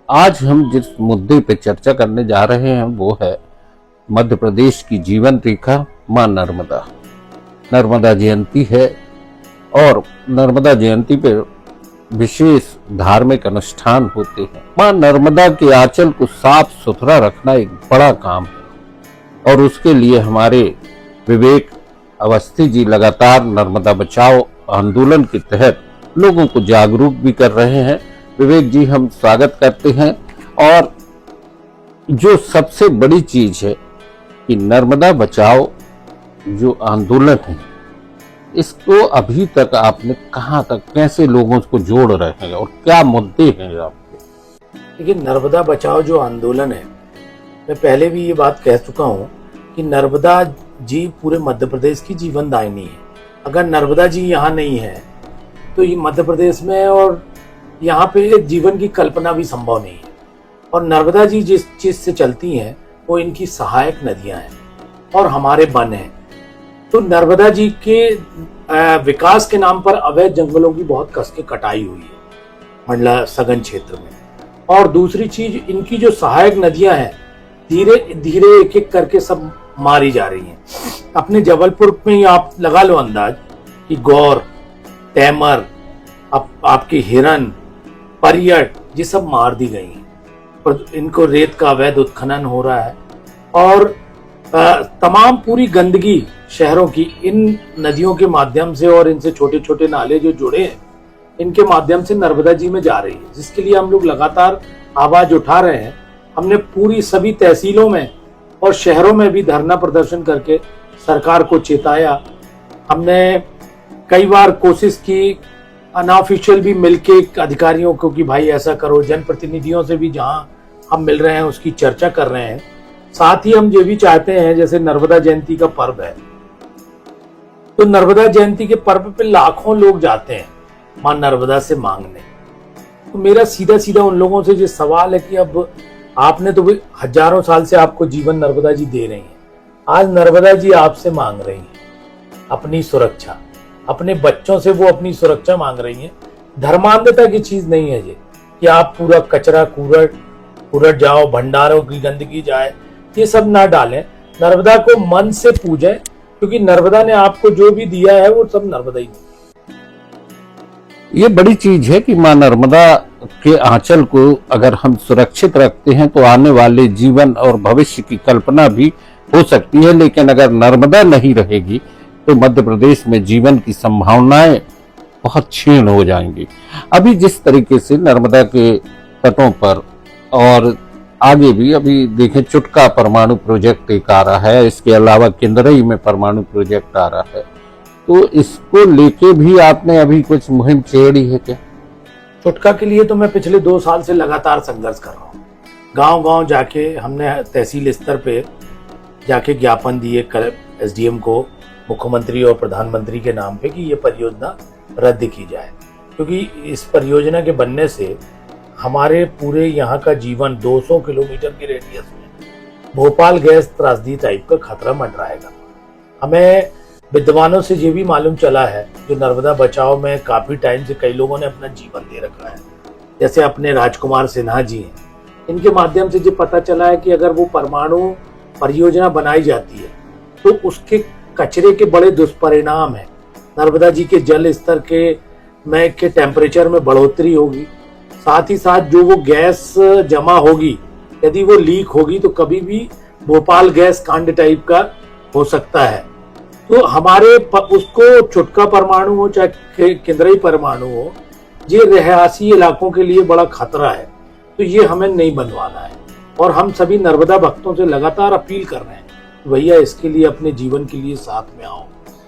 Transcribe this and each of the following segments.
आज हम जिस मुद्दे पे चर्चा करने जा रहे हैं वो है मध्य प्रदेश की जीवन रेखा मां नर्मदा। नर्मदा जयंती है और नर्मदा जयंती पे विशेष धार्मिक अनुष्ठान होते हैं। मां नर्मदा के आंचल को साफ सुथरा रखना एक बड़ा काम है और उसके लिए हमारे विवेक अवस्थी जी लगातार नर्मदा बचाओ आंदोलन के तहत लोगों को जागरूक भी कर रहे हैं। विवेक जी, हम स्वागत करते हैं। और जो सबसे बड़ी चीज है कि नर्मदा बचाओ जो आंदोलन है, इसको अभी तक आपने कहां तक कैसे लोगों को जोड़ रहे हैं और क्या मुद्दे हैं आपके? देखिए, नर्मदा बचाओ जो आंदोलन है, मैं पहले भी ये बात कह चुका हूँ कि नर्मदा जी पूरे मध्य प्रदेश की जीवन दायिनी है। अगर नर्मदा जी यहाँ नहीं है तो ये मध्य प्रदेश में और यहाँ पे जीवन की कल्पना भी संभव नहीं है। और नर्मदा जी जिस चीज से चलती हैं वो इनकी सहायक नदियां हैं और हमारे वन हैं। तो नर्मदा जी के विकास के नाम पर अवैध जंगलों की बहुत कस के कटाई हुई है मंडला सघन क्षेत्र में। और दूसरी चीज, इनकी जो सहायक नदियां हैं धीरे धीरे एक एक करके सब मारी जा रही हैं। अपने जबलपुर में ही आप लगा लो अंदाज कि गौर, तैमर, आपकी हिरन, परियट, ये सब मार दी गई हैं। पर इनको रेत का अवैध उत्खनन हो रहा है और तमाम पूरी गंदगी शहरों की इन नदियों के माध्यम से और इनसे छोटे छोटे नाले जो जुड़े हैं इनके माध्यम से नर्मदा जी में जा रही है, जिसके लिए हम लोग लगातार आवाज उठा रहे हैं। हमने पूरी सभी तहसीलों में और शहरों में भी धरना प्रदर्शन करके सरकार को चेताया। हमने कई बार कोशिश की अनऑफिशियल भी मिलके अधिकारियों को कि भाई ऐसा करो, जनप्रतिनिधियों से भी जहां हम मिल रहे हैं उसकी चर्चा कर रहे हैं। साथ ही हम ये भी चाहते हैं, जैसे नर्मदा जयंती का पर्व है, तो नर्मदा जयंती के पर्व पे लाखों लोग जाते हैं मां नर्मदा से मांगने। तो मेरा सीधा सीधा उन लोगों से ये सवाल है कि अब आपने तो हजारों साल से आपको जीवन नर्मदा जी दे रही हैं, आज नर्मदा जी आपसे मांग रही हैं अपनी सुरक्षा, अपने बच्चों से वो अपनी सुरक्षा मांग रही हैं। धर्मांधता की चीज नहीं है ये कि आप पूरा कचरा कूड़ट जाओ, भंडारों की गंदगी जाए, ये सब ना डालें। नर्मदा को मन से पूजें, क्योंकि नर्मदा ने आपको जो भी दिया है वो सब नर्मदा ही दिया। ये बड़ी चीज है कि मां नर्मदा के आंचल को अगर हम सुरक्षित रखते हैं तो आने वाले जीवन और भविष्य की कल्पना भी हो सकती है। लेकिन अगर नर्मदा नहीं रहेगी तो मध्य प्रदेश में जीवन की संभावनाएं बहुत क्षीण हो जाएंगी। अभी जिस तरीके से नर्मदा के तटों पर और आगे भी अभी देखें, चुटका परमाणु प्रोजेक्ट एक आ रहा है, इसके अलावा किंदरई में परमाणु प्रोजेक्ट आ रहा है, तो इसको लेके भी आपने अभी कुछ मुहिम छेड़ी है क्या? चुटका के लिए तो मैं पिछले 2 साल से लगातार संघर्ष कर रहा हूँ। गांव गांव जाके हमने तहसील स्तर पे जाके ज्ञापन दिए एसडीएम को, मुख्यमंत्री और प्रधानमंत्री के नाम पे कि ये परियोजना रद्द की जाए, क्योंकि इस परियोजना के बनने से हमारे पूरे यहाँ का जीवन 200 किलोमीटर के रेडियस में भोपाल गैस त्रासदी टाइप का खतरा मंडराएगा। हमें विद्वानों से ये भी मालूम चला है, जो नर्मदा बचाओ में काफी टाइम से कई लोगों ने अपना जीवन दे रखा है, जैसे अपने राजकुमार सिन्हा जी हैं, इनके माध्यम से ये पता चला है कि अगर वो परमाणु परियोजना बनाई जाती है तो उसके कचरे के बड़े दुष्परिणाम है। नर्मदा जी के जल स्तर के टेम्परेचर में बढ़ोतरी होगी, साथ ही साथ जो वो गैस जमा होगी, यदि वो लीक होगी तो कभी भी भोपाल गैस कांड टाइप का हो सकता है। तो हमारे उसको चुटका परमाणु हो चाहे किंदरई परमाणु हो, ये रिहायशी इलाकों के लिए बड़ा खतरा है। तो ये हमें नहीं बनवाना है और हम सभी नर्मदा भक्तों से लगातार अपील कर रहे हैं, भैया इसके लिए अपने जीवन के लिए साथ में आओ।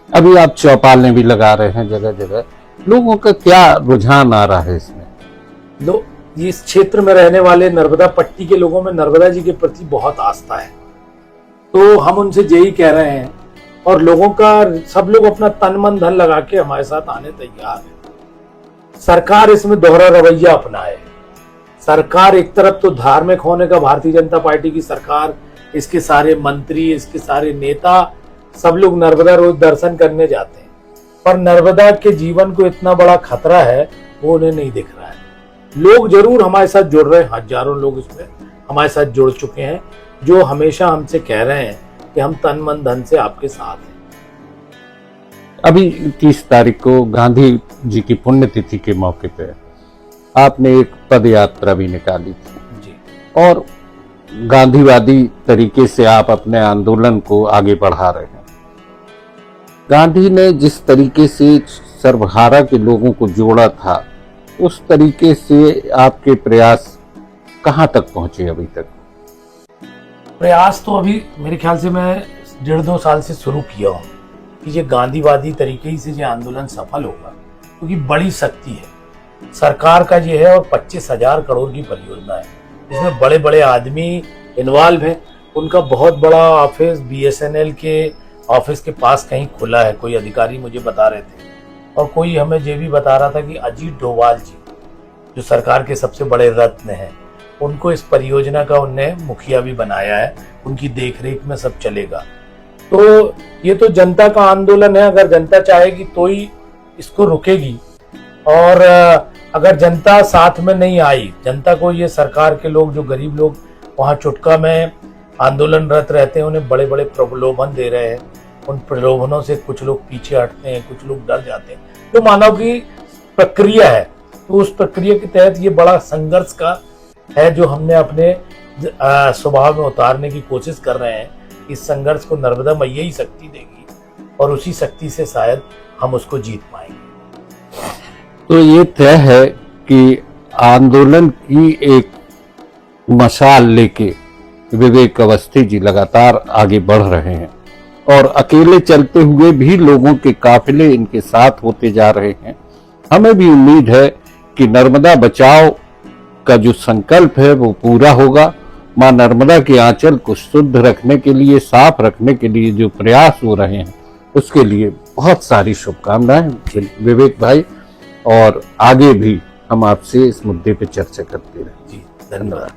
अभी आप चौपालें भी लगा रहे हैं जगह जगह, लोगों का क्या रुझान आ रहा है इसमें? इस क्षेत्र में रहने वाले नर्मदा पट्टी के लोगों में नर्मदा जी के प्रति बहुत आस्था है, तो हम उनसे यही कह रहे हैं और लोगों का सब लोग अपना तन मन धन लगा के हमारे साथ आने तैयार है। सरकार इसमें दोहरा रवैया अपनाए। सरकार एक तरफ तो धार्मिक होने का, भारतीय जनता पार्टी की सरकार, इसके सारे मंत्री, इसके सारे नेता सब लोग नर्मदा रोज दर्शन करने जाते हैं, पर नर्मदा के जीवन को इतना बड़ा खतरा है वो उन्हें नहीं दिख रहा है। लोग जरूर हमारे साथ जुड़ रहे हैं, हजारों लोग इसमें हमारे साथ जुड़ चुके हैं, जो हमेशा हमसे कह रहे हैं कि हम तन मन धन से आपके साथ हैं। अभी 30 तारीख को गांधी जी की पुण्यतिथि के मौके पे आपने एक पद यात्रा भी निकाली थी जी। और गांधीवादी तरीके से आप अपने आंदोलन को आगे बढ़ा रहे हैं। गांधी ने जिस तरीके से सर्वहारा के लोगों को जोड़ा था, उस तरीके से आपके प्रयास कहां तक पहुंचे अभी तक? प्रयास तो अभी मेरे ख्याल से मैं 1.5-2 साल से शुरू किया हूँ कि ये गांधीवादी तरीके ही से ये आंदोलन सफल होगा, क्योंकि बड़ी शक्ति है सरकार का ये है और 25,000 करोड़ की परियोजना है। इसमें बड़े बड़े आदमी इन्वॉल्व हैं। उनका बहुत बड़ा ऑफिस BSNL के ऑफिस के पास कहीं खुला है, कोई अधिकारी मुझे बता रहे थे। और कोई हमें ये भी बता रहा था कि अजीत डोभाल जी, जो सरकार के सबसे बड़े रत्न हैं, उनको इस परियोजना का उनने मुखिया भी बनाया है, उनकी देखरेख में सब चलेगा। तो ये तो जनता का आंदोलन है, अगर जनता चाहेगी तो ही इसको रुकेगी। और अगर जनता साथ में नहीं आई, जनता को ये सरकार के लोग, जो गरीब लोग वहां चुटका में आंदोलनरत रहते हैं, उन्हें बड़े बड़े प्रलोभन दे रहे हैं। उन प्रलोभनों से कुछ लोग पीछे हटते हैं, कुछ लोग डर जाते हैं। तो मानव की प्रक्रिया है, तो उस प्रक्रिया के तहत ये बड़ा संघर्ष का है जो हमने अपने स्वभाव में उतारने की कोशिश कर रहे हैं। इस संघर्ष को नर्मदा मैया ही शक्ति देगी और उसी शक्ति से शायद हम उसको जीत पाएंगे। तो ये तय है कि आंदोलन की एक मशाल लेके विवेक अवस्थी जी लगातार आगे बढ़ रहे हैं और अकेले चलते हुए भी लोगों के काफिले इनके साथ होते जा रहे हैं। हमें भी उम्मीद है कि नर्मदा बचाओ का जो संकल्प है वो पूरा होगा। मां नर्मदा के आंचल को शुद्ध रखने के लिए, साफ रखने के लिए जो प्रयास हो रहे हैं, उसके लिए बहुत सारी शुभकामनाएं विवेक भाई। और आगे भी हम आपसे इस मुद्दे पे चर्चा करते रहें। जी, धन्यवाद।